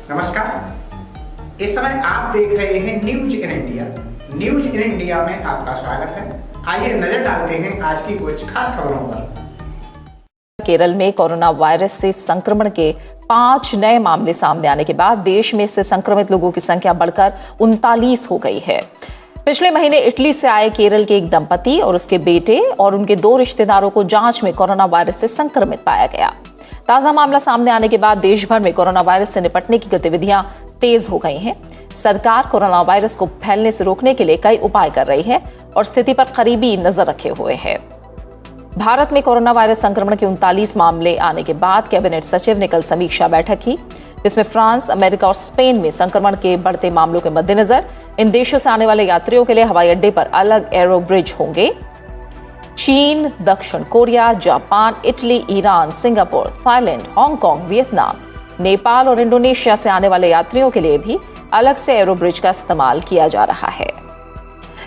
नमस्कार। इस समय आप देख रहे हैं news in India. News in India में आपका स्वागत है। आइए नजर डालते हैं आज की कुछ खास खबरों पर। केरल में कोरोना वायरस से संक्रमण के 5 नए मामले सामने आने के बाद देश में इससे संक्रमित लोगों की संख्या बढ़कर 39 हो गई है। पिछले महीने इटली से आए केरल के एक दंपति और उसके बेटे और उनके 2 रिश्तेदारों को जांच में कोरोना वायरस से संक्रमित पाया गया। ताजा मामला सामने आने के बाद देश भर में कोरोना वायरस से निपटने की गतिविधियां तेज हो गई हैं। सरकार कोरोना वायरस को फैलने से रोकने के लिए कई उपाय कर रही है और स्थिति पर करीबी नजर रखे हुए है। भारत में कोरोना वायरस संक्रमण के 39 मामले आने के बाद कैबिनेट सचिव ने कल समीक्षा बैठक की, जिसमें फ्रांस, अमेरिका और स्पेन में संक्रमण के बढ़ते मामलों के मद्देनजर इन देशों से आने वाले यात्रियों के लिए हवाई अड्डे पर अलग एरो ब्रिज होंगे। चीन, दक्षिण Korea, Japan, Italy, Iran, Singapore, Thailand, Hong Kong, Vietnam, Nepal और इंडोनेशिया से आने वाले यात्रियों के लिए भी अलग से एरो ब्रिज का इस्तेमाल किया जा रहा है।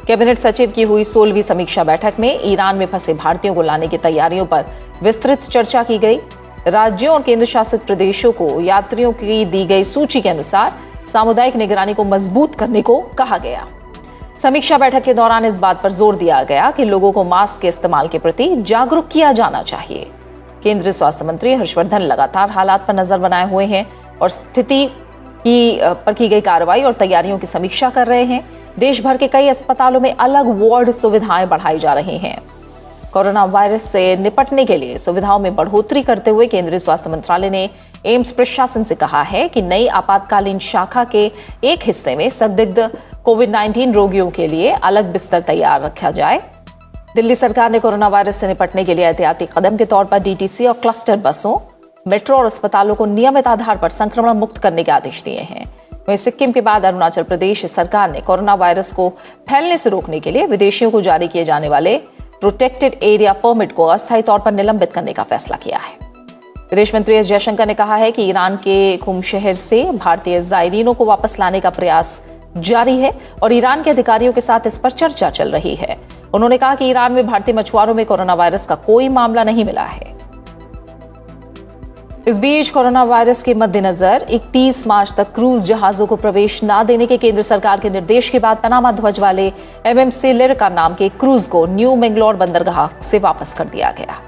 कैबिनेट सचिव की हुई 16वीं समीक्षा बैठक में ईरान में फंसे भारतीयों को लाने की तैयारियों पर विस्तृत चर्चा की गई। राज्यों और केंद्र शासित प्रदेशों को यात्रियों की दी गई सूची के अनुसार सामुदायिक निगरानी को मजबूत करने को कहा गया। समीक्षा बैठक के दौरान इस बात पर जोर दिया गया कि लोगों को मास्क के इस्तेमाल के प्रति जागरूक किया जाना चाहिए। केंद्रीय स्वास्थ्य मंत्री हर्षवर्धन लगातार हालात पर नजर बनाए हुए हैं और स्थिति पर की गई कार्रवाई और तैयारियों की समीक्षा कर रहे हैं। देश भर के कई अस्पतालों में अलग वार्ड सुविधाएं बढ़ाई जा रही हैं। कोरोना वायरस से निपटने के लिए सुविधाओं में बढ़ोतरी करते हुए केंद्रीय स्वास्थ्य मंत्रालय ने एम्स प्रशासन से कहा है कि नई आपातकालीन शाखा के एक हिस्से में संदिग्ध कोविड-19 रोगियों के लिए अलग बिस्तर तैयार रखा जाए। दिल्ली सरकार ने कोरोना वायरस से निपटने के लिए एहतियाती कदम के तौर पर डीटीसी और क्लस्टर बसों, मेट्रो और अस्पतालों को नियमित आधार पर संक्रमण मुक्त करने के आदेश दिए हैं। वहीं सिक्किम के बाद अरुणाचल प्रदेश सरकार ने कोरोना वायरस को फैलने से रोकने के लिए विदेशियों को जारी किए जाने वाले प्रोटेक्टेड एरिया परमिट को अस्थायी तौर पर निलंबित करने का फैसला किया है। विदेश मंत्री एस जयशंकर ने कहा है कि ईरान के कुम शहर से भारतीय जायरीनों को वापस लाने का प्रयास जारी है और ईरान के अधिकारियों के साथ इस पर चर्चा चल रही है। उन्होंने कहा कि ईरान में भारतीय मछुआरों में कोरोना वायरस का कोई मामला नहीं मिला है। इस बीच कोरोना वायरस के मद्देनजर 31 मार्च तक क्रूज जहाजों को प्रवेश न देने के केंद्र सरकार के निर्देश के बाद पनामा ध्वज वाले एमएमसी लिरिका नाम के क्रूज को न्यू मैंगलोर बंदरगाह से वापस कर दिया गया।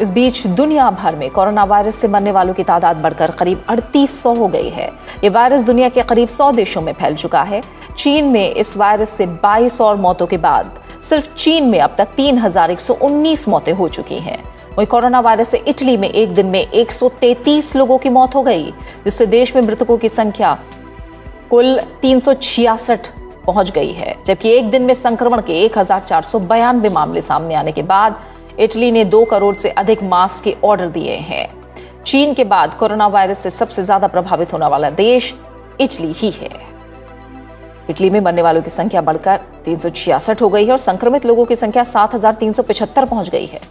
इस बीच दुनिया भर में कोरोना वायरस से मरने वालों की तादाद बढ़कर करीब 3800 हो गई है। ये वायरस दुनिया के करीब 100 देशों में फैल चुका है। चीन में इस वायरस से 22 और मौतों के बाद सिर्फ चीन में अब तक 3119 मौतें हो चुकी हैं। वहीं कोरोना वायरस से इटली में एक दिन में 133 लोगों की मौत हो गई, जिससे देश में मृतकों की संख्या कुल 366 पहुंच गई है। जबकि एक दिन में संक्रमण के 1492 मामले सामने आने के बाद इटली ने 2 करोड़ से अधिक मास्क के ऑर्डर दिए हैं। चीन के बाद कोरोना वायरस से सबसे ज्यादा प्रभावित होने वाला देश इटली ही है। इटली में मरने वालों की संख्या बढ़कर 366 हो गई है और संक्रमित लोगों की संख्या 7375 पहुंच गई है।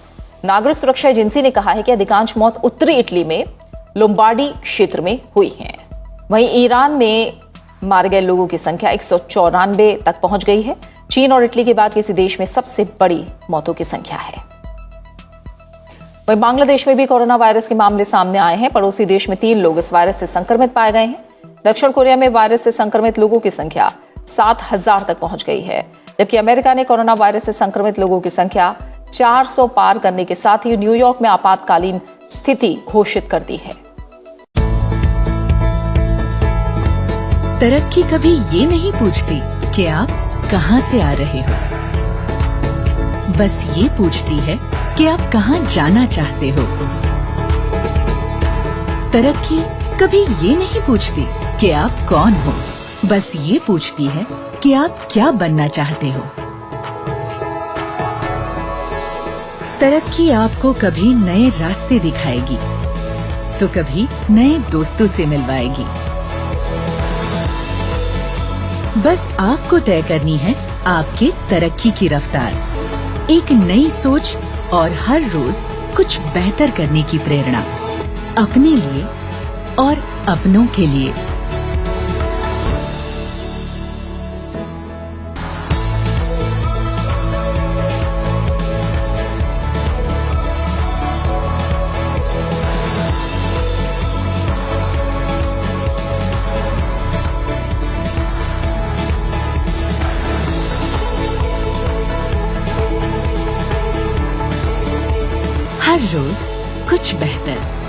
नागरिक सुरक्षा एजेंसी ने कहा है कि अधिकांश मौत उत्तरी इटली में लोम्बार्डी क्षेत्र में हुई है। वहीं ईरान में मारे गए लोगों की संख्या 194 तक पहुंच गई है। चीन और इटली के बाद किसी देश में सबसे बड़ी मौतों की संख्या है। वहीं बांग्लादेश में भी कोरोना वायरस के मामले सामने आए हैं। पड़ोसी देश में 3 लोग इस वायरस से संक्रमित पाए गए हैं। दक्षिण कोरिया में वायरस से संक्रमित लोगों की संख्या 7000 तक पहुंच गई है, जबकि अमेरिका ने कोरोना वायरस से संक्रमित लोगों की संख्या 400 पार करने के साथ ही न्यूयॉर्क में आपातकालीन स्थिति घोषित कर दी है। तरक्की कभी ये नहीं पूछती कि आप कहां से आ रहे हो, बस ये पूछती है कि आप कहां जाना चाहते हो। तरक्की कभी ये नहीं पूछती कि आप कौन हो, बस ये पूछती है कि आप क्या बनना चाहते हो। तरक्की आपको कभी नए रास्ते दिखाएगी तो कभी नए दोस्तों से मिलवाएगी। बस आपको तय करनी है आपके तरक्की की रफ्तार, एक नई सोच और हर रोज कुछ बेहतर करने की प्रेरणा, अपने लिए और अपनों के लिए। हर रोज कुछ बेहतर।